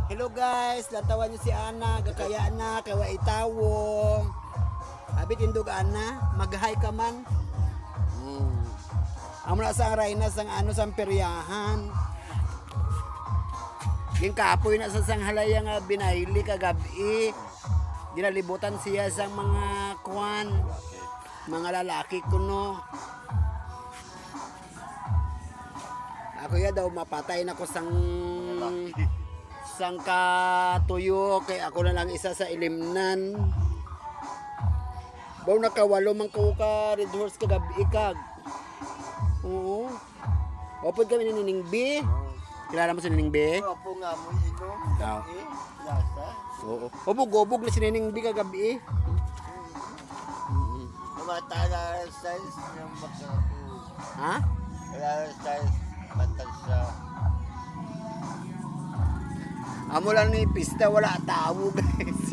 Hello guys, lantawan nyo si Ana, gakaya na, kawa itawong. Abit indog Ana, mag-hi ka man. Amo na sang Rayna sang ano sang peryahan. Yung kapoy na sa sang halaya nga binahili kagabi. Dinalibutan siya sang mga kwan, mga lalaki kuno. Ako ya daw mapatay na ko sang katuyo kay ako na lang isa sa ilimnan. Baw nakawalo man ko ka Red Horse kagabi ikag. Oo. Opod kami ni Nining B. Kilala mo si Nining B? Opo nga mo ino. Lasa. Oo. Obog-obog na si Nining B kagabi. Mata na size ng baka. Ha? Wala size matag sa. Amo lang ni pista wala tao guys.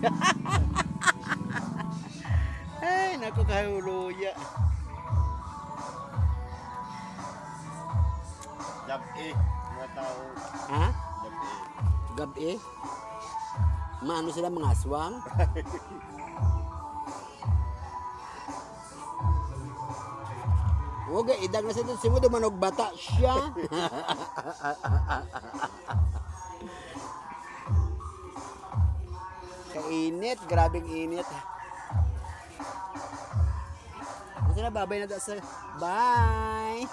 Ay, naku kahuluya. Gabi mga tao. Ha? Gabi. Gabi? Maano sila mga aswang? Huwag idag na sa ito. Simu dumanog bata siya. Kainit. Grabing init. Kasi na babay na sa... Bye!